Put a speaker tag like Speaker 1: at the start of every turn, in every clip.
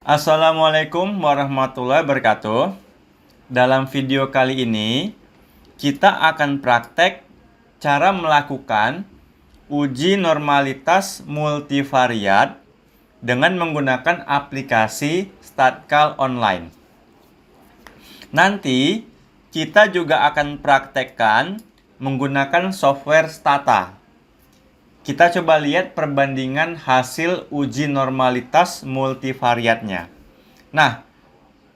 Speaker 1: Assalamualaikum warahmatullahi wabarakatuh. Dalam video kali ini, kita akan praktek cara melakukan uji normalitas multivariat dengan menggunakan aplikasi Statkal Online. Nanti, kita juga akan praktekkan menggunakan software Stata. Kita coba lihat perbandingan hasil uji normalitas multivariatnya. Nah,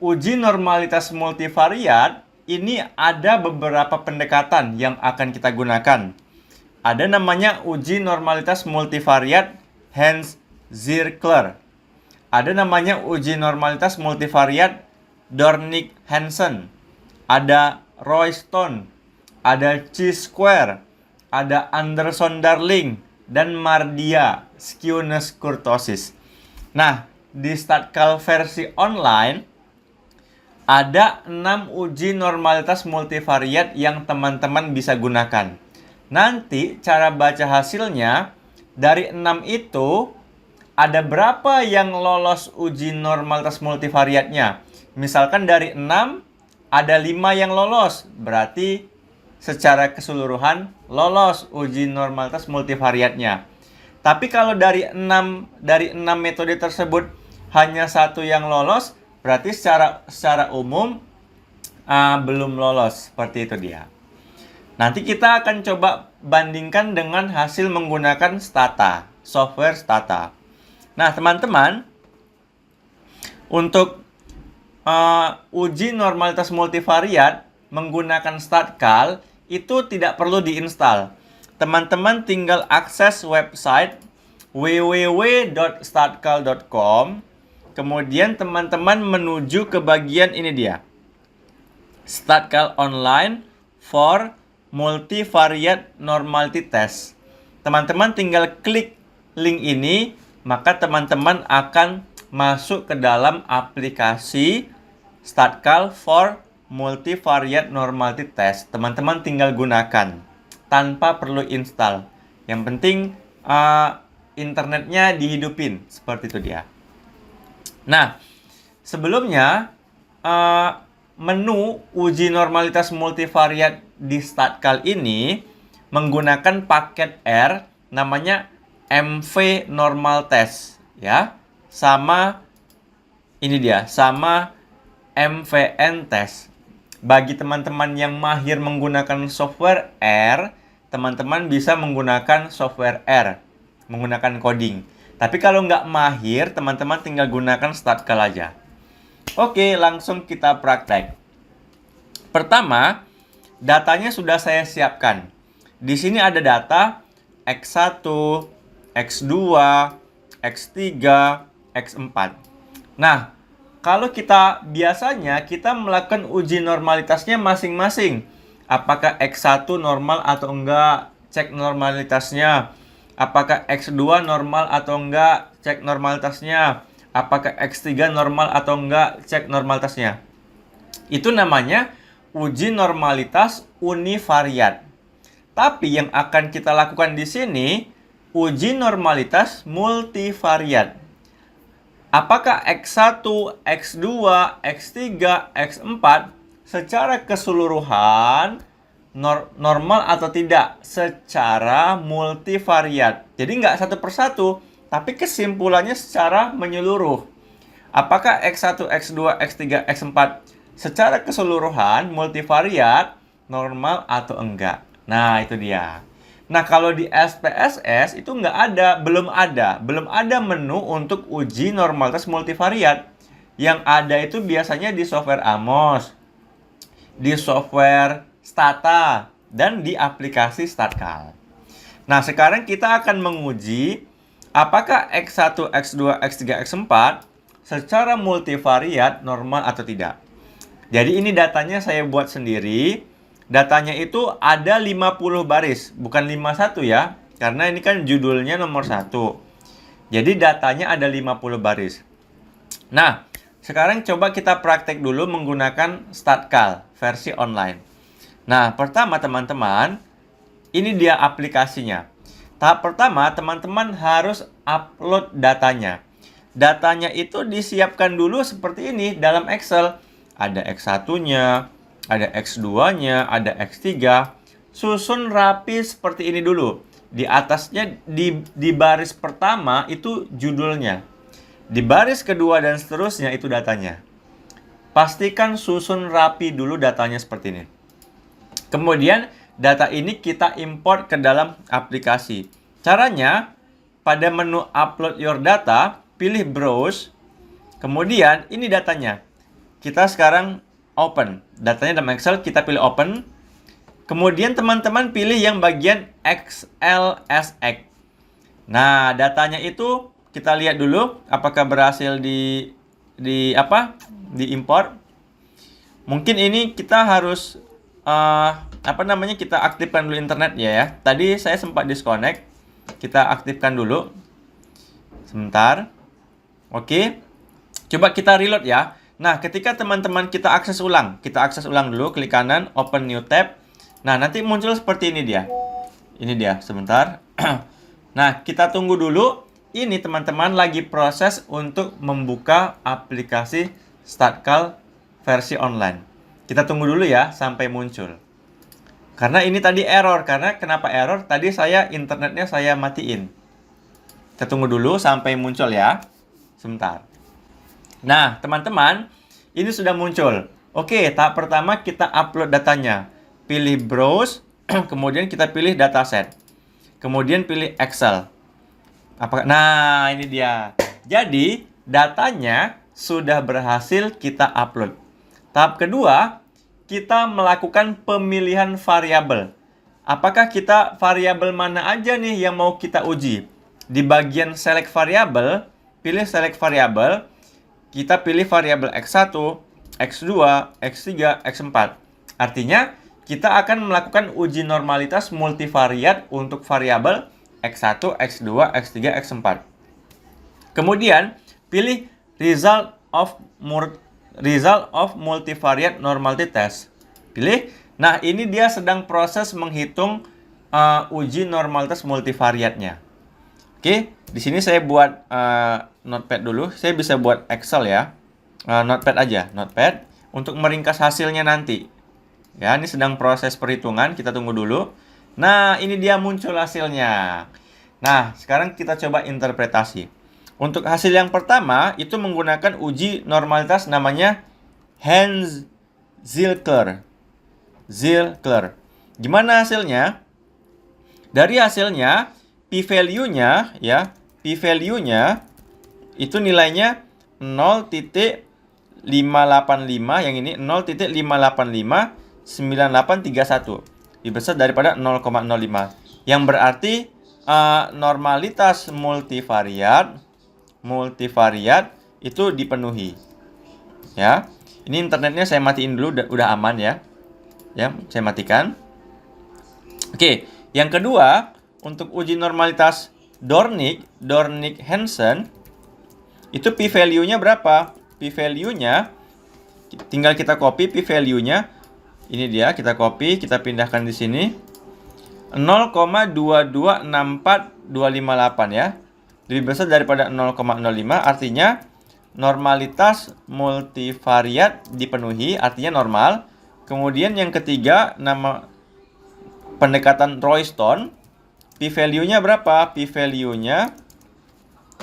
Speaker 1: uji normalitas multivariat ini ada beberapa pendekatan yang akan kita gunakan. Ada namanya uji normalitas multivariat Hans-Zirkler. Ada namanya uji normalitas multivariat Dornick-Hansen. Ada Royston, ada Chi-square, ada Anderson-Darling, dan Mardia skewness kurtosis. Nah, di Statkal versi online ada 6 uji normalitas multivariat yang teman-teman bisa gunakan. Nanti cara baca hasilnya, dari 6 itu ada berapa yang lolos uji normalitas multivariatnya. Misalkan dari 6 ada 5 yang lolos, berarti secara keseluruhan lolos uji normalitas multivariatnya. Tapi kalau dari 6 metode tersebut hanya satu yang lolos, berarti secara umum belum lolos. Seperti itu dia. Nanti kita akan coba bandingkan dengan hasil menggunakan Stata, software Stata. Nah, teman-teman, untuk uji normalitas multivariat menggunakan Statkal itu tidak perlu diinstal. Teman-teman tinggal akses website www.statkal.com. Kemudian teman-teman menuju ke bagian ini dia. Statkal Online for Multivariate Normality Test. Teman-teman tinggal klik link ini, maka teman-teman akan masuk ke dalam aplikasi Statkal for Multivariate Normality Test. Teman-teman tinggal gunakan tanpa perlu install. Yang penting internetnya dihidupin. Seperti itu dia. Nah, sebelumnya menu uji normalitas multivariat di Statkal ini menggunakan paket R namanya MV Normal Test, ya. Sama ini dia, sama MVN Test. Bagi teman-teman yang mahir menggunakan software R, teman-teman bisa menggunakan software R, menggunakan coding. Tapi kalau nggak mahir, teman-teman tinggal gunakan Statkal aja. Oke, langsung kita praktek. Pertama, datanya sudah saya siapkan. Di sini ada data X1, X2, X3, X4. Nah, kalau biasanya kita melakukan uji normalitasnya masing-masing. Apakah X1 normal atau enggak, cek normalitasnya. Apakah X2 normal atau enggak, cek normalitasnya. Apakah X3 normal atau enggak, cek normalitasnya. Itu namanya uji normalitas univariat. Tapi yang akan kita lakukan di sini, uji normalitas multivariat. Apakah X1, X2, X3, X4 secara keseluruhan normal atau tidak secara multivariat? Jadi nggak satu persatu, tapi kesimpulannya secara menyeluruh. Apakah X1, X2, X3, X4 secara keseluruhan multivariat normal atau enggak? Nah, itu dia. Nah, kalau di SPSS itu belum ada menu untuk uji normalitas multivariat. Yang ada itu biasanya di software Amos, di software Stata, dan di aplikasi Statkal. Nah, sekarang kita akan menguji apakah X1, X2, X3, X4 secara multivariat normal atau tidak. Jadi ini datanya saya buat sendiri. Datanya itu ada 50 baris, bukan 51 ya. Karena ini kan judulnya nomor 1. Jadi datanya ada 50 baris. Nah, sekarang coba kita praktek dulu menggunakan Statkal versi online. Nah, pertama teman-teman, ini dia aplikasinya. Tahap pertama, teman-teman harus upload datanya. datanya itu disiapkan dulu seperti ini dalam Excel. Ada X1-nya, ada X2-nya, ada X3. Susun rapi seperti ini dulu. Di atasnya, di baris pertama itu judulnya. Di baris kedua dan seterusnya itu datanya. Pastikan susun rapi dulu datanya seperti ini. Kemudian, data ini kita import ke dalam aplikasi. Caranya, pada menu upload your data, pilih browse. Kemudian, ini datanya. Kita sekarang open. Datanya dalam Excel, kita pilih open. Kemudian teman-teman pilih yang bagian XLSX. Nah, datanya itu kita lihat dulu apakah berhasil diimport. Mungkin ini kita harus kita aktifkan dulu internet ya. Tadi saya sempat disconnect. Kita aktifkan dulu. Sebentar. Oke. Coba kita reload ya. Nah, ketika teman-teman kita akses ulang dulu, klik kanan, open new tab. Nah, nanti muncul seperti ini dia. Ini dia, sebentar. Nah, kita tunggu dulu. Ini teman-teman lagi proses untuk membuka aplikasi Startkal versi online. Kita tunggu dulu ya sampai muncul. Karena ini tadi error. Karena kenapa error? Tadi internetnya saya matiin. Kita tunggu dulu sampai muncul ya. Sebentar. Nah, teman-teman, ini sudah muncul. Oke, tahap pertama kita upload datanya. Pilih browse, kemudian kita pilih dataset. Kemudian pilih Excel. Nah, ini dia. Jadi, datanya sudah berhasil kita upload. Tahap kedua, kita melakukan pemilihan variabel. Apakah kita variabel mana aja nih yang mau kita uji? Di bagian select variabel, pilih select variabel. Kita pilih variabel X1, X2, X3, X4. Artinya, kita akan melakukan uji normalitas multivariat untuk variabel X1, X2, X3, X4. Kemudian, pilih result of multivariate normality test. Pilih. Nah, ini dia sedang proses menghitung uji normalitas multivariatnya. Oke, di sini saya buat notepad dulu. Saya bisa buat Excel ya. Notepad aja, notepad untuk meringkas hasilnya nanti. Ya, ini sedang proses perhitungan, kita tunggu dulu. Nah, ini dia muncul hasilnya. Nah, sekarang kita coba interpretasi. Untuk hasil yang pertama, itu menggunakan uji normalitas namanya Hans-Zilker. Gimana hasilnya? Dari hasilnya, p-value-nya itu nilainya 0,585, yang ini 0,585 9831 lebih besar daripada 0,05, yang berarti normalitas multivariat itu dipenuhi ya. Ini internetnya saya matiin dulu, udah aman ya. Ya, saya matikan. Oke, yang kedua untuk uji normalitas Dornick-Hansen itu p-value-nya berapa? P-value-nya tinggal kita copy p-value-nya. Ini dia, kita copy, kita pindahkan di sini. 0,2264258 ya. Lebih besar daripada 0,05, artinya normalitas multivariat dipenuhi, artinya normal. Kemudian yang ketiga, nama pendekatan Royston, p-value-nya berapa? P-value-nya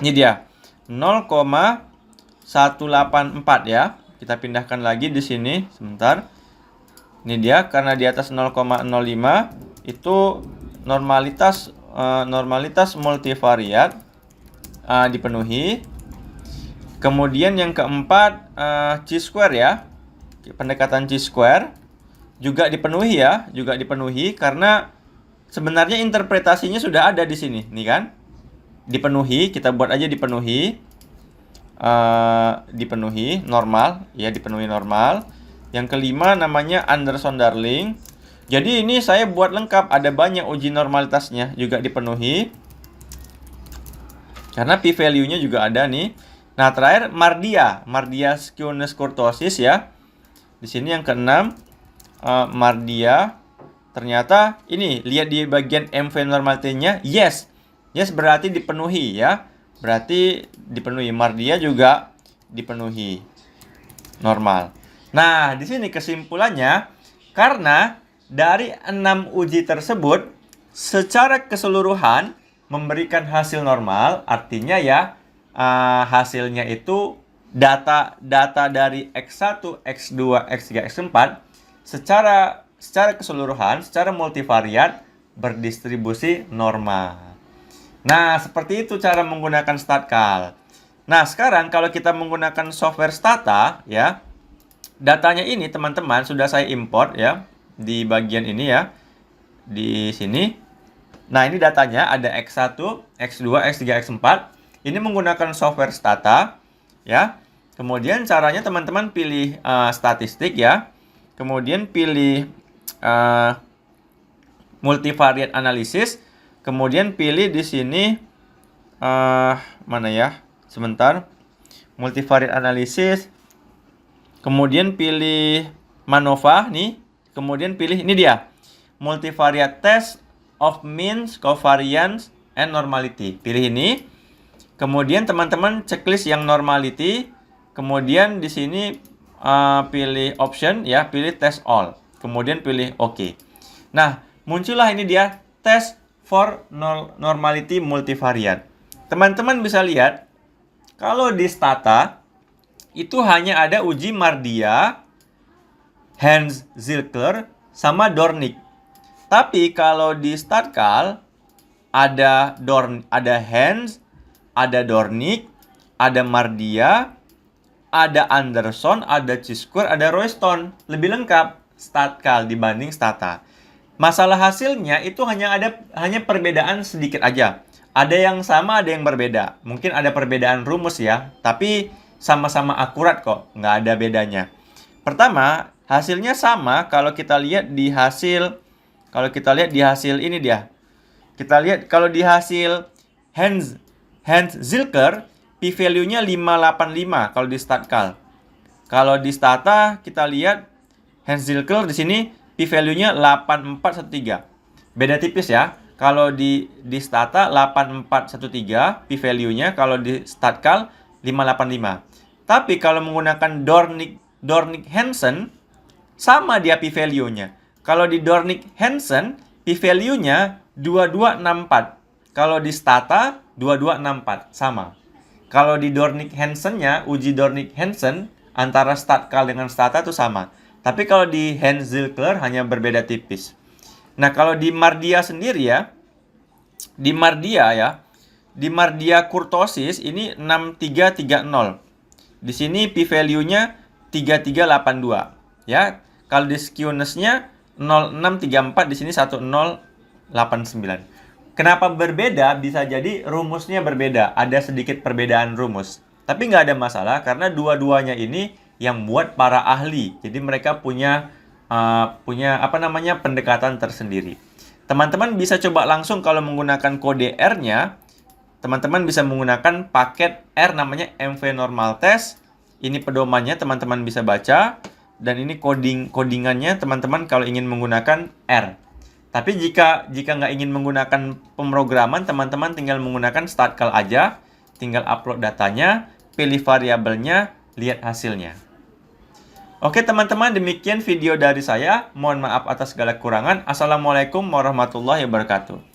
Speaker 1: ini dia, 0,184 ya. Kita pindahkan lagi di sini, sebentar. Ini dia, karena di atas 0,05 itu normalitas multivariat dipenuhi. Kemudian yang keempat chi-square ya. Pendekatan chi-square juga dipenuhi ya, karena sebenarnya interpretasinya sudah ada di sini, nih kan? Dipenuhi, kita buat aja dipenuhi. Dipenuhi normal ya, dipenuhi normal. Yang kelima namanya Anderson-Darling. Jadi ini saya buat lengkap, ada banyak uji normalitasnya juga dipenuhi. Karena p-value-nya juga ada nih. Nah, terakhir Mardia-Skewness kurtosis ya. Di sini yang keenam Mardia. Ternyata ini lihat di bagian MV normality-nya yes berarti dipenuhi ya. berarti dipenuhi. Mardia juga dipenuhi. Normal. Nah, di sini kesimpulannya, karena dari 6 uji tersebut, secara keseluruhan memberikan hasil normal, artinya ya, hasilnya itu data dari X1, X2, X3, X4 secara keseluruhan, secara multivariat berdistribusi normal. Nah, seperti itu cara menggunakan StatCal. Nah, sekarang kalau kita menggunakan software Stata, ya, datanya ini teman-teman sudah saya import ya di bagian ini ya, di sini. Nah, ini datanya ada X1, X2, X3, X4. Ini menggunakan software Stata ya. Kemudian caranya teman-teman pilih statistik ya. Kemudian pilih multivariate analysis. Kemudian pilih di sini mana ya? Sebentar. Multivariate analysis. Kemudian pilih MANOVA nih. Kemudian pilih ini dia. Multivariate test of means, covariance, and normality. Pilih ini. Kemudian teman-teman checklist yang normality. Kemudian di sini pilih option ya, pilih test all. Kemudian pilih OK. Nah, muncullah ini dia test for normality multivariate. Teman-teman bisa lihat kalau di Stata itu hanya ada uji Mardia, Henz-Zilker, sama Dornick. Tapi kalau di StatCal ada Henz, ada Dornick, ada Mardia, ada Anderson, ada Chisquer, ada Royston. Lebih lengkap StatCal dibanding Stata. Masalah hasilnya itu hanya perbedaan sedikit aja. Ada yang sama, ada yang berbeda. Mungkin ada perbedaan rumus ya, tapi sama-sama akurat kok, nggak ada bedanya. Pertama, hasilnya sama kalau kita lihat di hasil ini dia. Kita lihat kalau di hasil Henz-Zilker, p-value-nya 585 kalau di StatCal. Kalau di Stata kita lihat Henz-Zilker di sini p-value-nya 8413. Beda tipis ya. Kalau di Stata 8413 p-value-nya, kalau di StatCal 585. Tapi kalau menggunakan Dornick-Hansen sama dia p-value-nya. Kalau di Dornick-Hansen p-value-nya 2264. Kalau di Stata 2264 sama. Kalau di Dornick-Hansen-nya, uji Dornick-Hansen antara StatCal dengan Stata itu sama. Tapi kalau di Henz-Zilker hanya berbeda tipis. Nah, kalau di Mardia sendiri ya, di Mardia kurtosis ini 6330. Di sini p-value-nya 3382 ya. Kalau di skewness-nya 0634, di sini 1089. Kenapa berbeda? Bisa jadi rumusnya berbeda, ada sedikit perbedaan rumus. Tapi nggak ada masalah karena dua-duanya ini yang buat para ahli. Jadi mereka punya pendekatan tersendiri. Teman-teman bisa coba langsung kalau menggunakan kode R-nya. Teman-teman bisa menggunakan paket R namanya MV Normal Test. Ini pedomannya teman-teman bisa baca. Dan ini codingannya teman-teman kalau ingin menggunakan R. Tapi jika nggak ingin menggunakan pemrograman, teman-teman tinggal menggunakan StatCal aja. Tinggal upload datanya, pilih variabelnya, lihat hasilnya. Oke teman-teman, demikian video dari saya. Mohon maaf atas segala kekurangan. Assalamualaikum warahmatullahi wabarakatuh.